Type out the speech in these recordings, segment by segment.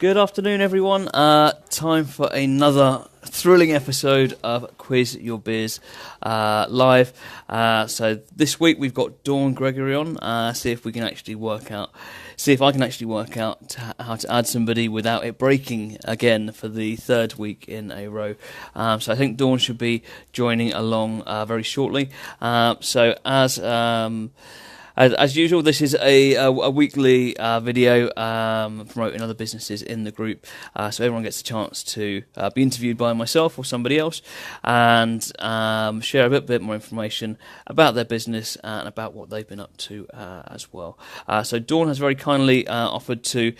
Good afternoon, everyone. Time for another thrilling episode of Quiz Your Biz live. So this week we've got Dawn Gregory on. See if we can actually work out, see if I can actually work out how to add somebody without it breaking again for the third week in a row. So I think Dawn should be joining along very shortly. As usual, this is a weekly video promoting other businesses in the group, so everyone gets a chance to be interviewed by myself or somebody else and share a bit more information about their business and about what they've been up to as well. So Dawn has very kindly offered to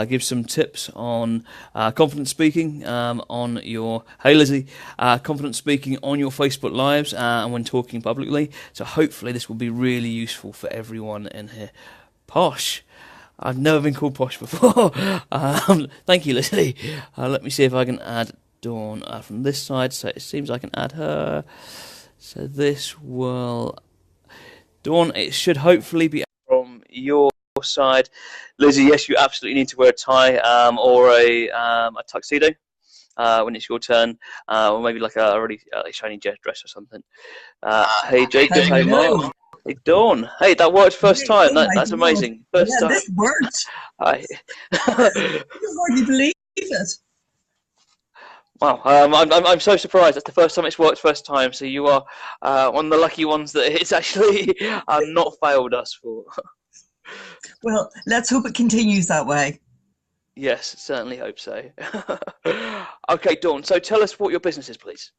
give some tips on confident speaking on your confident speaking on your Facebook Lives and when talking publicly. So hopefully this will be really useful for everyone in here. Posh. I've never been called Posh before. Thank you, Lizzie. Let me see if I can add Dawn from this side. So it seems I can add her. So this will... Dawn, it should hopefully be from your side. Lizzie, yes, you absolutely need to wear a tie or a tuxedo when it's your turn, or maybe like a really shiny jet dress or something. Hey, Jacob. Hey, Mark. Hey, Dawn. Hey, that worked first time. That's amazing. First time. This worked. Hi. I can hardly believe it. Wow, I'm so surprised. That's the first time it's worked first time. So you are one of the lucky ones that it's actually not failed us for. Well, let's hope it continues that way. Yes, certainly hope so. Okay, Dawn. So tell us what your business is, please.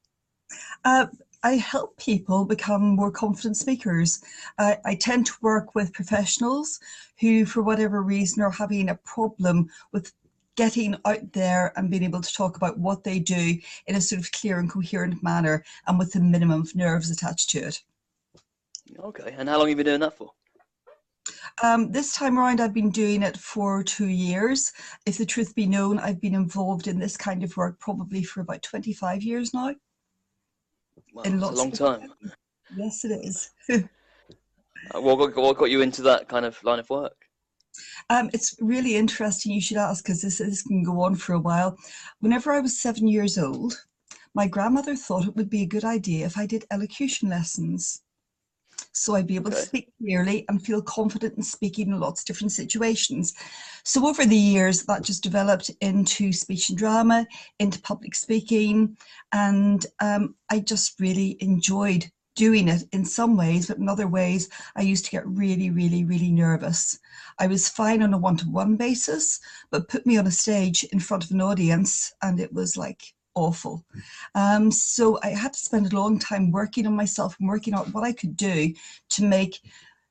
Uh, I help people become more confident speakers. I tend to work with professionals who, for whatever reason, are having a problem with getting out there and being able to talk about what they do in a sort of clear and coherent manner and with a minimum of nerves attached to it. Okay, and how long have you been doing that for? This time around, I've been doing it for 2 years. If the truth be known, I've been involved in this kind of work probably for about 25 years now. Wow, In it's a lots long of time. Yes, it is. What got you into that kind of line of work? It's really interesting you should ask because this can go on for a while. Whenever I was 7 years old, my grandmother thought it would be a good idea if I did elocution lessons. So I'd be able to Okay. speak clearly and feel confident in speaking in lots of different situations. So over the years, that just developed into speech and drama, into public speaking, and I just really enjoyed doing it in some ways, but in other ways, I used to get really, really, really nervous. I was fine on a one-to-one basis, but put me on a stage in front of an audience, and it was like awful. So I had to spend a long time working on myself and working out what I could do to make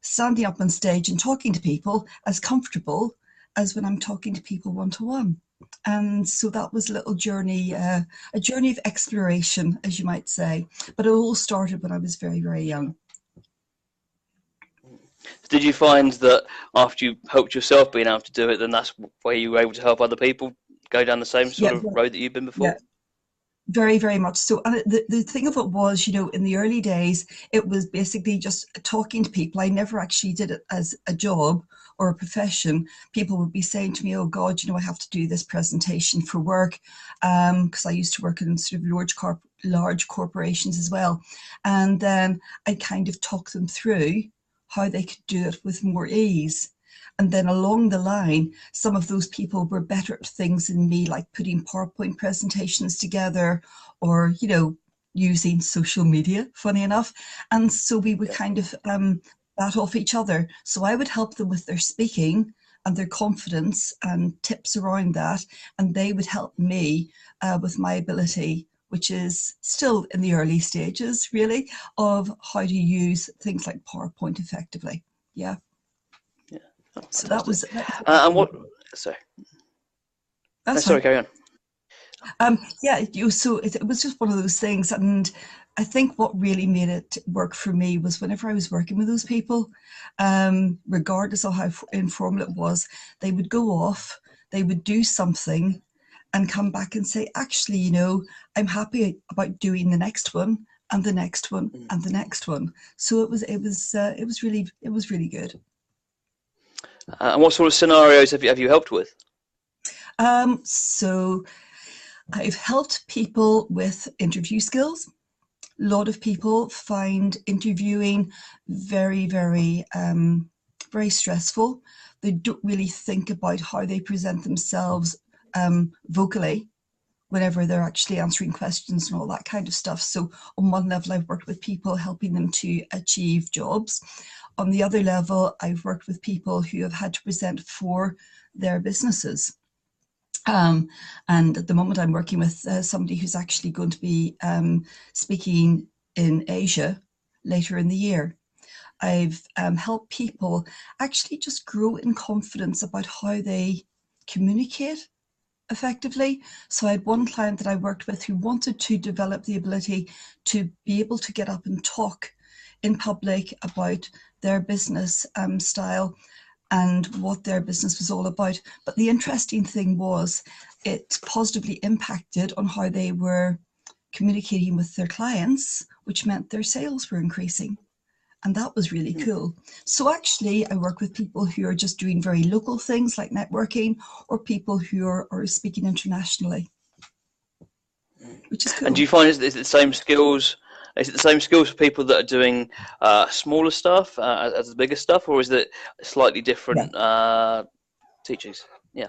standing up on stage and talking to people as comfortable as when I'm talking to people one to one. And so that was a little journey, a journey of exploration, as you might say. But it all started when I was very, very young. Did you find that after you helped yourself being able to do it, then that's where you were able to help other people go down the same sort Yeah, of road that you've been yeah, before? very, very much so. And the thing of it was, in the early days, it was basically just talking to people. I never actually did it as a job or a profession. People would be saying to me, oh God, I have to do this presentation for work. Because I used to work in sort of large corporations as well. And then I kind of talk them through how they could do it with more ease. And then along the line, some of those people were better at things than me, like putting PowerPoint presentations together or, using social media, funny enough. And so we would Yeah. kind of bat off each other. So I would help them with their speaking and their confidence and tips around that. And they would help me with my ability, which is still in the early stages, really, of how to use things like PowerPoint effectively. Yeah. Yeah. Oh, So fantastic. that was And what? Sorry. No, that's sorry. fine. Carry on. Yeah, so it was just one of those things, and I think what really made it work for me was whenever I was working with those people, regardless of how informal it was, they would go off, they would do something, and come back and say, actually, I'm happy about doing the next one and the next one Mm. and the next one. So it was really good. And what sort of scenarios have you helped with? So I've helped people with interview skills. A lot of people find interviewing very, very stressful. They don't really think about how they present themselves vocally whenever they're actually answering questions and all that kind of stuff. So on one level, I've worked with people helping them to achieve jobs. On the other level, I've worked with people who have had to present for their businesses. Um, and at the moment, I'm working with somebody who's actually going to be speaking in Asia later in the year. I've helped people actually just grow in confidence about how they communicate effectively. So I had one client that I worked with who wanted to develop the ability to be able to get up and talk in public about their business style and what their business was all about. But the interesting thing was it positively impacted on how they were communicating with their clients, which meant their sales were increasing. And that was really cool. So actually, I work with people who are just doing very local things like networking, or people who are speaking internationally, which is And do cool. you find is it the same skills? Is it the same skills for people that are doing smaller stuff as the bigger stuff, or is it slightly Yeah. different teachings? Yeah.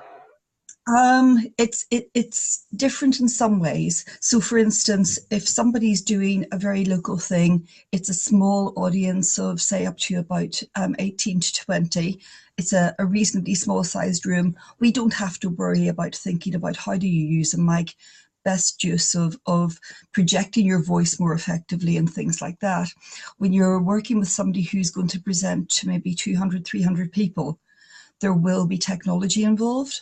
It's different in some ways. So, for instance, if somebody's doing a very local thing, it's a small audience of say up to about 18 to 20. It's a reasonably small sized room. We don't have to worry about thinking about how do you use a mic, best use of projecting your voice more effectively and things like that. When you're working with somebody who's going to present to maybe 200, 300 people, there will be technology involved.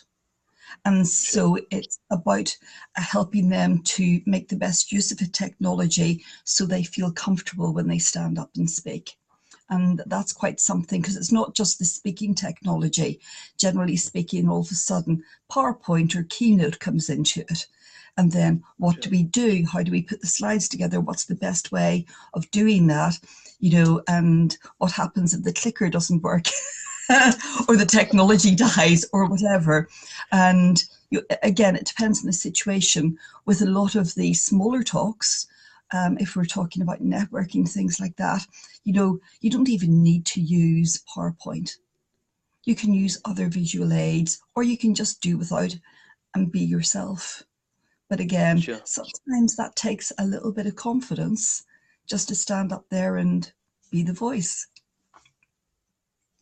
And Sure. so it's about helping them to make the best use of the technology so they feel comfortable when they stand up and speak. And that's quite something because it's not just the speaking technology. Generally speaking, all of a sudden, PowerPoint or Keynote comes into it. And then what do Sure. we do? How do we put the slides together? What's the best way of doing that? And what happens if the clicker doesn't work? Or the technology dies or whatever. And again, it depends on the situation. With a lot of the smaller talks, if we're talking about networking, things like that, you don't even need to use PowerPoint. You can use other visual aids, or you can just do without and be yourself. But again, Sure. sometimes that takes a little bit of confidence just to stand up there and be the voice.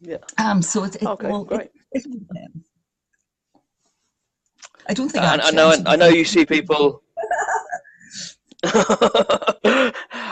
Yeah. So it Okay. all Great. it all depends. I don't think I And actually answered your I know you question. see people.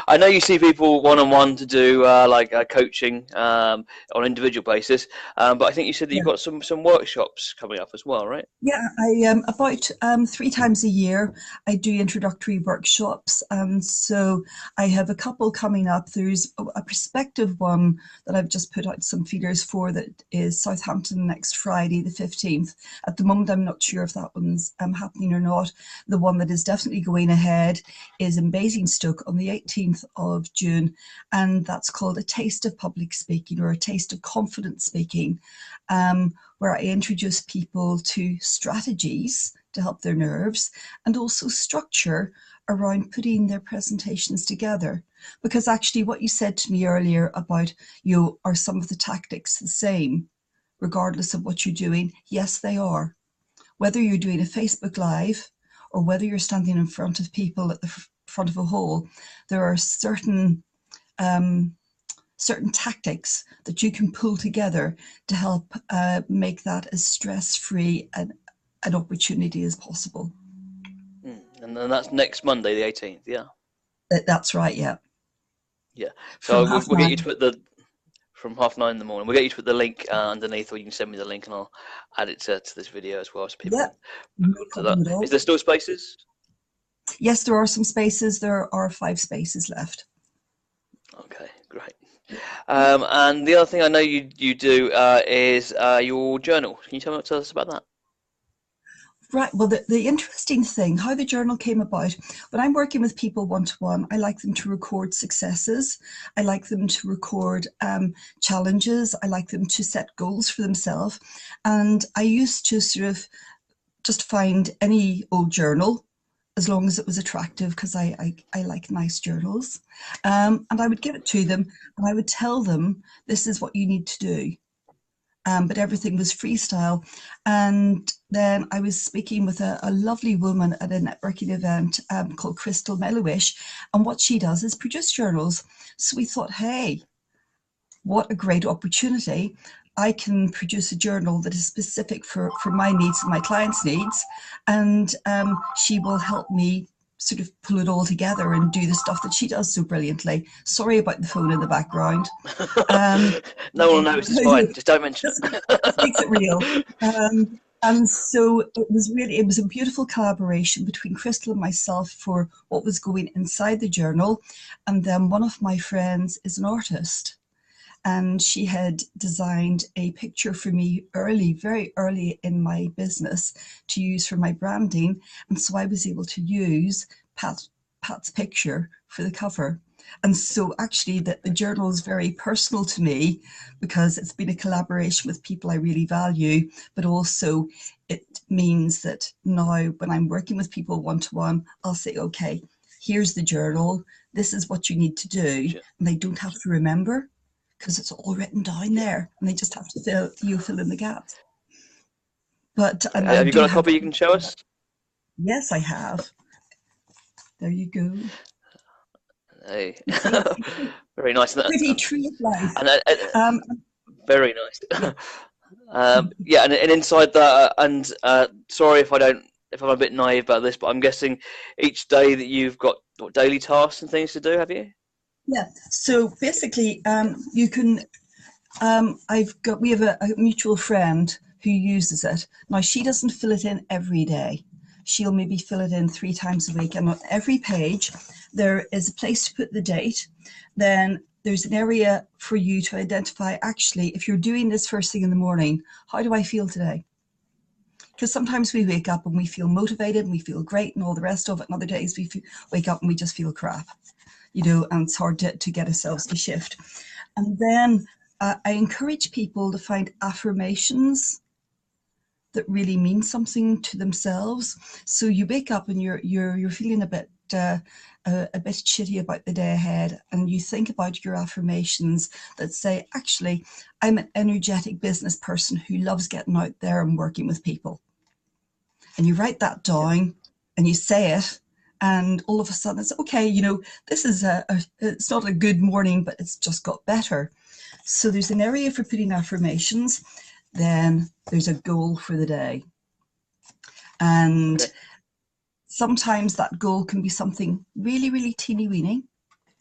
I know you see people one on one to do like coaching on an individual basis, but I think you said that you've Yeah. got some workshops coming up as well, right? Yeah, I about 3 times a year I do introductory workshops, and so I have a couple coming up. There's a prospective one that I've just put out some feelers for that is Southampton next Friday, the 15th. At the moment, I'm not sure if that one's happening or not. The one that is definitely going ahead is in Basingstoke on the 18th of June, and that's called A Taste of Public Speaking or A Taste of Confident Speaking. Where I introduce people to strategies to help their nerves and also structure around putting their presentations together. Because actually, what you said to me earlier about are some of the tactics the same, regardless of what you're doing? Yes, they are. Whether you're doing a Facebook Live or whether you're standing in front of people at the front of a hall, there are um, certain tactics that you can pull together to help make that as stress-free an opportunity as possible. And then that's next Monday, the 18th. Yeah. That's right, yeah. Yeah. From So half we'll get you to nine. put the from 9:30 in the morning. We'll get you to put the link underneath, or you can send me the link, and I'll add it to this video as well, so people Yeah, can no to that. problem at Is all. there still spaces? Yes, there are some spaces. There are 5 spaces left. Okay, great. Yeah. And the other thing I know you do is your journal. Can you tell us about that? Right. Well, the interesting thing, how the journal came about, when I'm working with people one to one, I like them to record successes. I like them to record challenges. I like them to set goals for themselves. And I used to sort of just find any old journal as long as it was attractive, because I like nice journals. And I would give it to them and I would tell them, this is what you need to do. But everything was freestyle. And then I was speaking with a lovely woman at a networking event called Crystal Mellowish. And what she does is produce journals. So we thought, hey, what a great opportunity. I can produce a journal that is specific for my needs and my clients' needs. And she will help me sort of pull it all together and do the stuff that she does so brilliantly. Sorry about the phone in the background. No one knows, it's fine. Just don't mention it. Just makes it real. And so it was a beautiful collaboration between Crystal and myself for what was going inside the journal. And then one of my friends is an artist, and she had designed a picture for me very early in my business to use for my branding. And so I was able to use Pat's picture for the cover. And so actually the journal is very personal to me because it's been a collaboration with people I really value, but also it means that now when I'm working with people one-to-one, I'll say, okay, here's the journal. This is what you need to do. And they don't have to remember, because it's all written down there, and they just have to fill in the gaps. But and I Have you do got a have. copy you can show us? Yes, I have. There you go. Hey. Very nice. Pretty tree of life. And very nice. Yeah. Yeah, and inside that, and sorry if I'm a bit naive about this, but I'm guessing each day that you've got daily tasks and things to do, have you? Yeah. So basically, you can. We have a mutual friend who uses it. Now she doesn't fill it in every day. She'll maybe fill it in 3 times a week, and on every page there is a place to put the date. Then there's an area for you to identify, actually, if you're doing this first thing in the morning, how do I feel today? Because sometimes we wake up and we feel motivated and we feel great and all the rest of it, and other days we wake up and we just feel crap, and it's hard to get ourselves to shift. And then I encourage people to find affirmations that really mean something to themselves. So you wake up and you're feeling a bit shitty about the day ahead, and you think about your affirmations that say, actually, I'm an energetic business person who loves getting out there and working with people. And you write that down and you say it, and all of a sudden it's okay, this is it's not a good morning, but it's just got better. So there's an area for putting affirmations. Then there's a goal for the day. And sometimes that goal can be something really, really teeny weeny.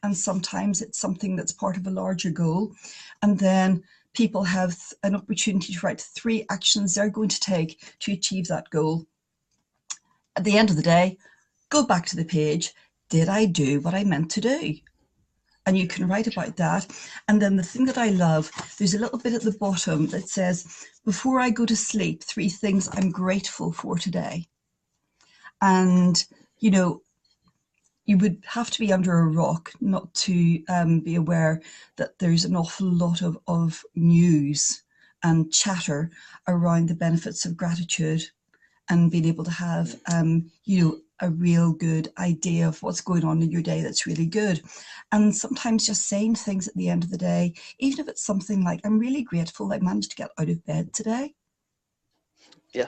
And sometimes it's something that's part of a larger goal. And then people have an opportunity to write 3 actions they're going to take to achieve that goal. At the end of the day, go back to the page. Did I do what I meant to do? And you can write about that. And then the thing that I love, there's a little bit at the bottom that says, before I go to sleep, 3 things I'm grateful for today. And, you would have to be under a rock not to be aware that there's an awful lot of news and chatter around the benefits of gratitude and being able to have, a real good idea of what's going on in your day that's really good. And sometimes just saying things at the end of the day, even if it's something like, I'm really grateful I managed to get out of bed today. Yeah.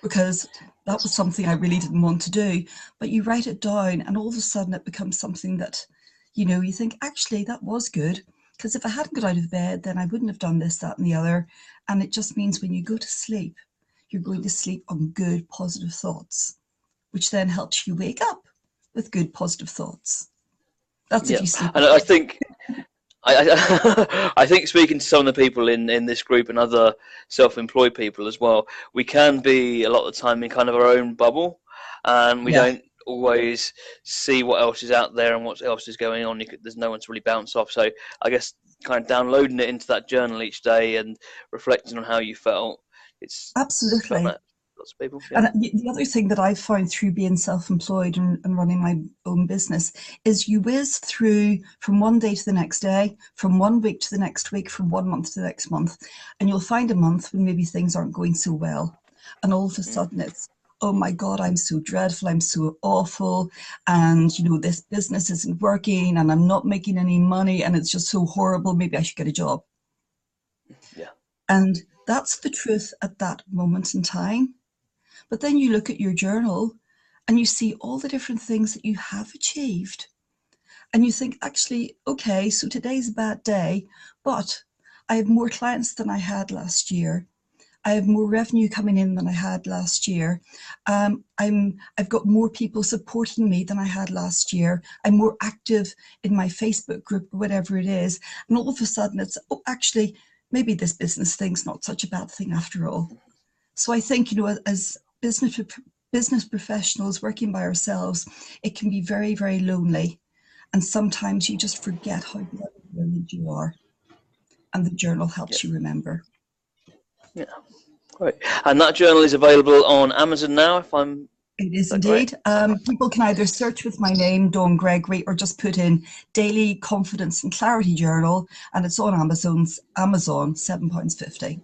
Because that was something I really didn't want to do. But you write it down and all of a sudden it becomes something that, you think, actually, that was good. Because if I hadn't got out of bed, then I wouldn't have done this, that, and the other. And it just means when you go to sleep, you're going to sleep on good, positive thoughts, which then helps you wake up with good, positive thoughts. That's if you sleep. And I think, I think speaking to some of the people in this group and other self-employed people as well, we can be a lot of the time in kind of our own bubble, and we don't always see what else is out there and what else is going on. There's no one to really bounce off. So I guess kind of downloading it into that journal each day and reflecting on how you felt. It's absolutely. lots of people. Yeah. And the other thing that I've found through being self-employed and running my own business is you whiz through from one day to the next day, from one week to the next week, from one month to the next month, and you'll find a month when maybe things aren't going so well, and all of a sudden it's, oh my God, I'm so dreadful, I'm so awful, and this business isn't working, and I'm not making any money, and it's just so horrible. Maybe I should get a job. Yeah. And that's the truth at that moment in time. But then you look at your journal and you see all the different things that you have achieved. And you think, actually, okay, so today's a bad day, but I have more clients than I had last year. I have more revenue coming in than I had last year. I've got more people supporting me than I had last year. I'm more active in my Facebook group or whatever it is. And all of a sudden it's, oh, actually, maybe this business thing's not such a bad thing after all. So I think, as business professionals working by ourselves, it can be very, very lonely. And sometimes you just forget how brilliant you are. And the journal Yeah. helps you remember. Yeah. Great. And that journal is available on Amazon now, if I'm... It is that correct? indeed. People can either search with my name, Dawn Gregory, or just put in Daily Confidence and Clarity Journal, and it's on Amazon, £7.50.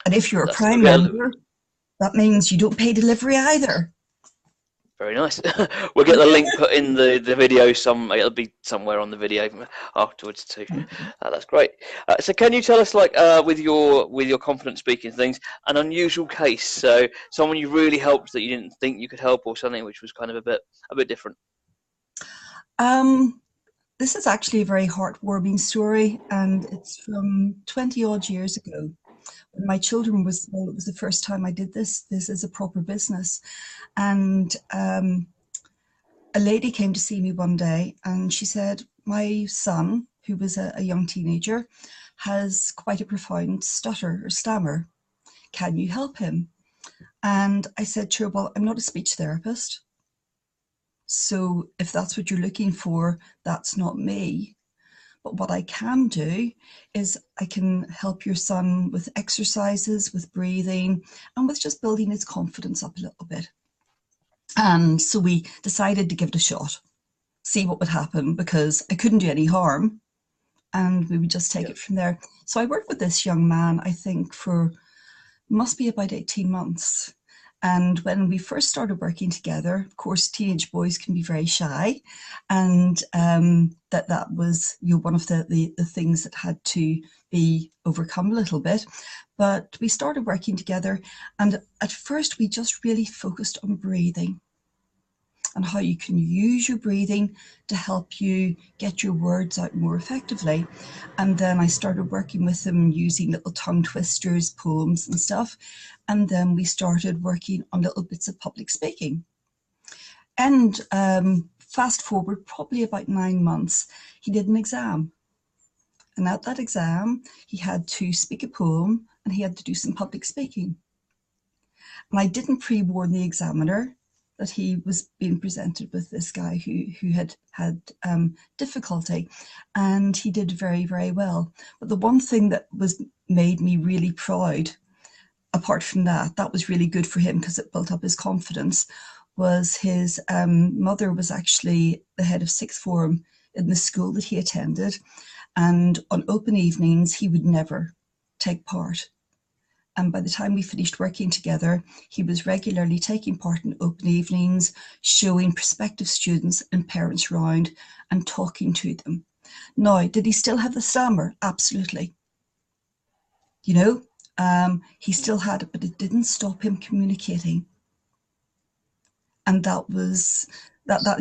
And if you're a Fantastic. Prime member, that means you don't pay delivery either. Very nice. We'll get the link put in the video. It'll be somewhere on the video afterwards too. That's great. So can you tell us, like, with your confident speaking things, an unusual case? So someone you really helped that you didn't think you could help, or something which was kind of a bit different. This is actually a very heartwarming story, and it's from 20 odd years ago. When my children were small, it was the first time I did this. This is a proper business. And a lady came to see me one day and she said, my son, who was a young teenager, has quite a profound stutter or stammer. Can you help him? And I said to her, well, I'm not a speech therapist. So if that's what you're looking for, that's not me. But what I can do is I can help your son with exercises, with breathing, and with just building his confidence up a little bit. And so we decided to give it a shot, see what would happen, because I couldn't do any harm, and we would just take it from there. So I worked with this young man, I think, for must be about 18 months. And when we first started working together, of course, teenage boys can be very shy, and that was one of the things that had to be overcome a little bit. But we started working together, and at first we just really focused on breathing and how you can use your breathing to help you get your words out more effectively. And then I started working with him using little tongue twisters, poems and stuff. And then we started working on little bits of public speaking. And fast forward probably about 9 months, he did an exam. And at that exam, he had to speak a poem and he had to do some public speaking. And I didn't pre-warn the examiner that he was being presented with this guy who had difficulty, and he did very, very well. But the one thing that made me really proud, apart from that was really good for him because it built up his confidence, was his mother was actually the head of sixth form in the school that he attended, and on open evenings he would never take part. And by the time we finished working together, he was regularly taking part in open evenings, showing prospective students and parents around and talking to them. Now, did he still have the stammer? Absolutely. He still had it, but it didn't stop him communicating. And that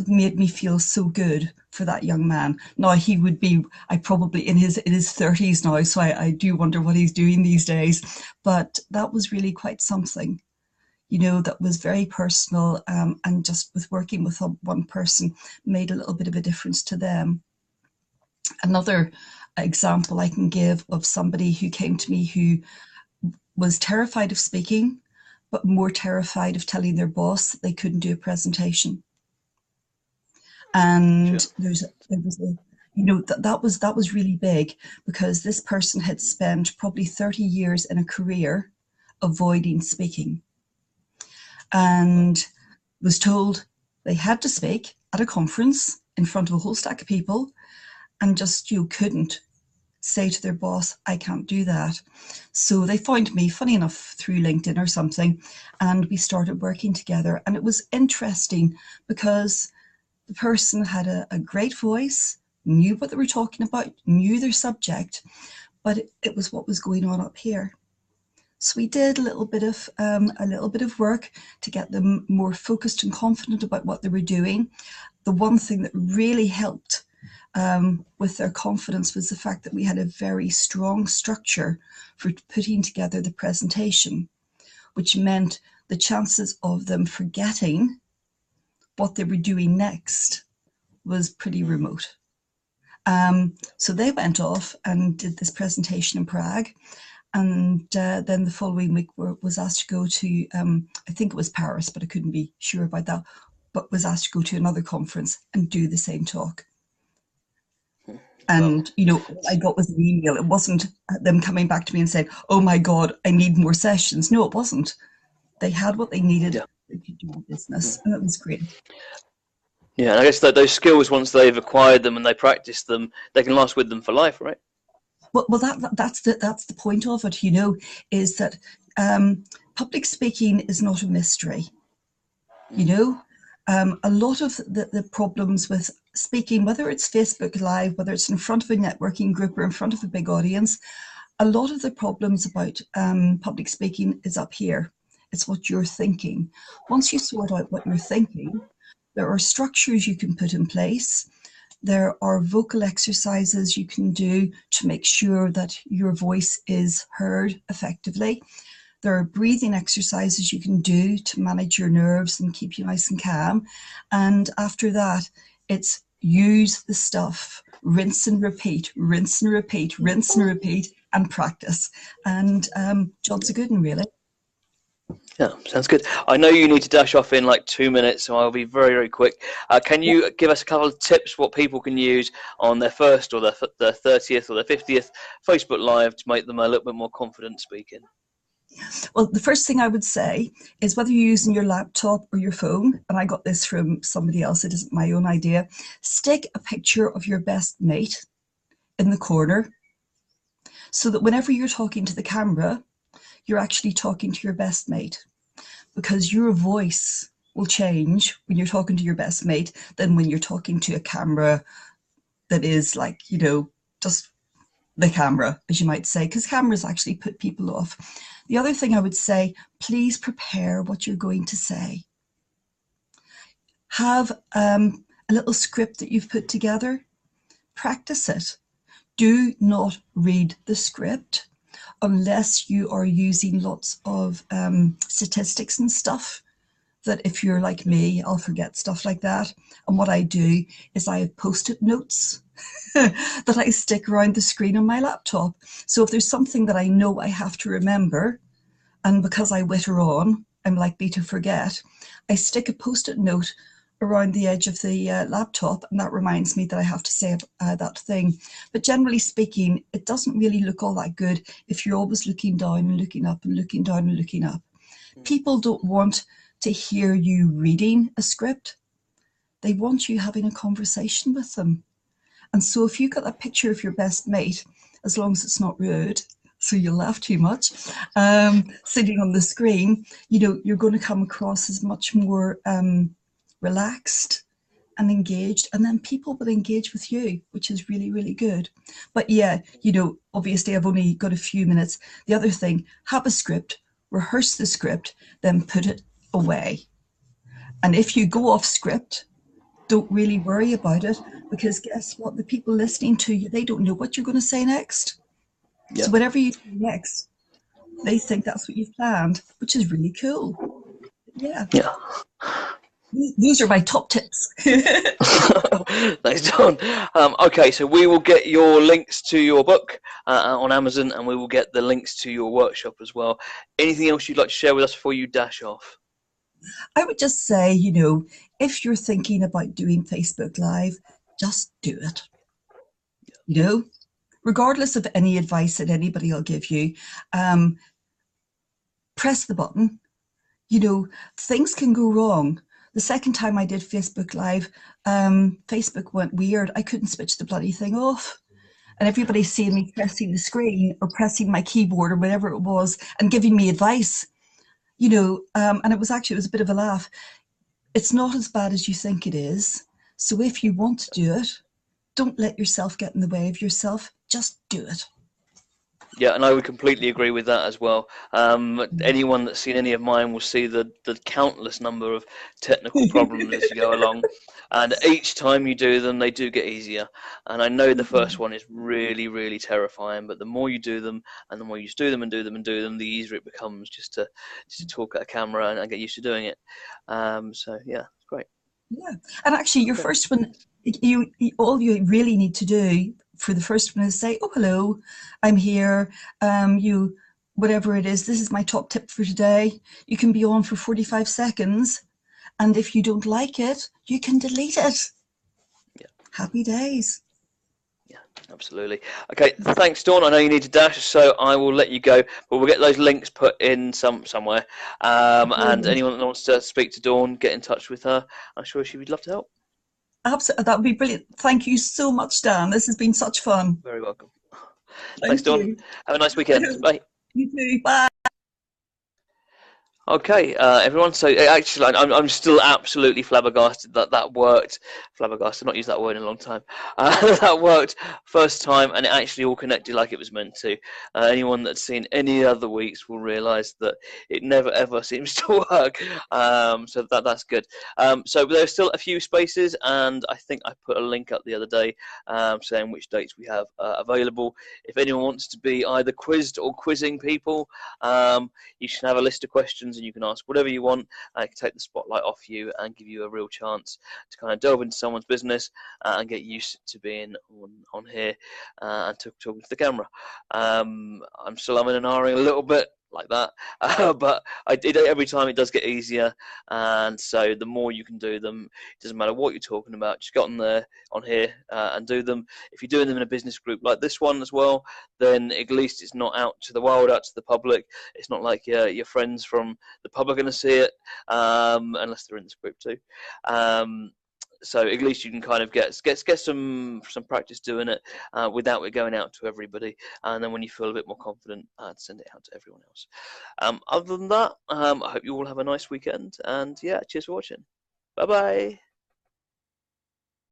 made me feel so good for that young man. Now he would be, I probably in his 30s now, so I do wonder what he's doing these days. But that was really quite something, that was very personal, and just with working with one person made a little bit of a difference to them. Another example I can give of somebody who came to me who was terrified of speaking, but more terrified of telling their boss that they couldn't do a presentation. And sure. That was really big, because this person had spent probably 30 years in a career avoiding speaking. and was told they had to speak at a conference in front of a whole stack of people, and just you couldn't say to their boss, I can't do that. So they found me, funny enough, through LinkedIn or something, and we started working together. And it was interesting because the person had a great voice, knew what they were talking about, knew their subject, but it was what was going on up here. So we did a little bit of work to get them more focused and confident about what they were doing. The one thing that really helped with their confidence was the fact that we had a very strong structure for putting together the presentation, which meant the chances of them forgetting what they were doing next was pretty remote. So they went off and did this presentation in Prague. And then the following week was asked to go to, I think it was Paris, but I couldn't be sure about that, but was asked to go to another conference and do the same talk. And, you know, all I got was an email. It wasn't them coming back to me and saying, oh my God, I need more sessions. No, it wasn't. They had what they needed. Yeah. They could do business, and it was great. Yeah, and I guess that those skills, once they've acquired them and they practice them, they can last with them for life, right? Well, that's the point of it, you know, is that public speaking is not a mystery. You know, a lot of the problems with speaking, whether it's Facebook Live, whether it's in front of a networking group or in front of a big audience, a lot of the problems about public speaking is up here. It's what you're thinking. Once you sort out what you're thinking, there are structures you can put in place. There are vocal exercises you can do to make sure that your voice is heard effectively. There are breathing exercises you can do to manage your nerves and keep you nice and calm. And after that, it's use the stuff, rinse and repeat, rinse and repeat, rinse and repeat, and practice. And jobs are good and really. Yeah, sounds good. I know you need to dash off in like 2 minutes, so I'll be very, very quick. Can you give us a couple of tips what people can use on their first or their 30th or their 50th Facebook Live to make them a little bit more confident speaking? Well, the first thing I would say is whether you're using your laptop or your phone, and I got this from somebody else, it isn't my own idea, stick a picture of your best mate in the corner so that whenever you're talking to the camera, you're actually talking to your best mate, because your voice will change when you're talking to your best mate than when you're talking to a camera that is like, you know, just the camera, as you might say, because cameras actually put people off. The other thing I would say, please prepare what you're going to say. Have a little script that you've put together. Practice it. Do not read the script unless you are using lots of statistics and stuff, that if you're like me, I'll forget stuff like that. And what I do is I have post-it notes that I stick around the screen on my laptop. So if there's something that I know I have to remember, and because I witter on, I'm likely to forget, I stick a post-it note around the edge of the laptop, and that reminds me that I have to say that thing. But generally speaking, it doesn't really look all that good if you're always looking down and looking up and looking down and looking up. People don't want to hear you reading a script. They want you having a conversation with them. And so if you've got that picture of your best mate, as long as it's not rude, so you'll laugh too much, sitting on the screen, you know, you're going to come across as much more relaxed and engaged, and then people will engage with you, which is really, really good. But yeah, you know, obviously I've only got a few minutes. The other thing, have a script, rehearse the script, then put it away. And if you go off script, don't really worry about it, because guess what? The people listening to you, they don't know what you're going to say next. Yeah. So whatever you do next, they think that's what you've planned, which is really cool. Yeah. Yeah. Those are my top tips. Thanks, John. Okay, so we will get your links to your book on Amazon, and we will get the links to your workshop as well. Anything else you'd like to share with us before you dash off? I would just say, you know, if you're thinking about doing Facebook Live, just do it. You know, regardless of any advice that anybody will give you, press the button, you know, things can go wrong. The second time I did Facebook Live, Facebook went weird. I couldn't switch the bloody thing off. And everybody's seeing me pressing the screen or pressing my keyboard or whatever it was and giving me advice, and it was a bit of a laugh. It's not as bad as you think it is. So if you want to do it, don't let yourself get in the way of yourself. Just do it. Yeah, and I would completely agree with that as well. Anyone that's seen any of mine will see the countless number of technical problems as you go along, and each time you do them, they do get easier. And I know the first one is really, really terrifying, but the more you do them, and the more you just do them and do them and do them, the easier it becomes just to talk at a camera and get used to doing it. So yeah, it's great. Yeah. And actually, your Okay. first one, all you really need to do for the first one is say, "Oh, hello, I'm here." Whatever it is, this is my top tip for today. You can be on for 45 seconds. And if you don't like it, you can delete it. Yeah. Happy days. Yeah, absolutely. Okay, thanks, Dawn. I know you need to dash, so I will let you go. But we'll get those links put in somewhere. And Brilliant. anyone that wants to speak to Dawn, get in touch with her. I'm sure she would love to help. Absolutely. That would be brilliant. Thank you so much, Dan. This has been such fun. Very welcome. Thanks, Thank Dawn. you. Have a nice weekend. Bye. You too. Bye. Okay, everyone. So actually, I'm still absolutely flabbergasted that that worked. Flabbergasted, not used that word in a long time. That worked first time, and it actually all connected like it was meant to. Anyone that's seen any other weeks will realise that it never ever seems to work. So that's good. So there's still a few spaces, and I think I put a link up the other day saying which dates we have available. If anyone wants to be either quizzed or quizzing people. You should have a list of questions and you can ask whatever you want. I can take the spotlight off you and give you a real chance to kind of delve into someone's business and get used to being on here and talking to the camera. I'm still umming and ahhing a little bit like that, but I did it every time. It does get easier, and so the more you can do them, it doesn't matter what you're talking about. Just get on here and do them. If you're doing them in a business group like this one as well, then at least it's not out to the world, out to the public. It's not like your friends from the pub are going to see it, unless they're in this group too. So at least you can kind of get some practice doing it without it going out to everybody, and then when you feel a bit more confident, send it out to everyone else. Other than that, I hope you all have a nice weekend, and yeah, cheers for watching. Bye bye.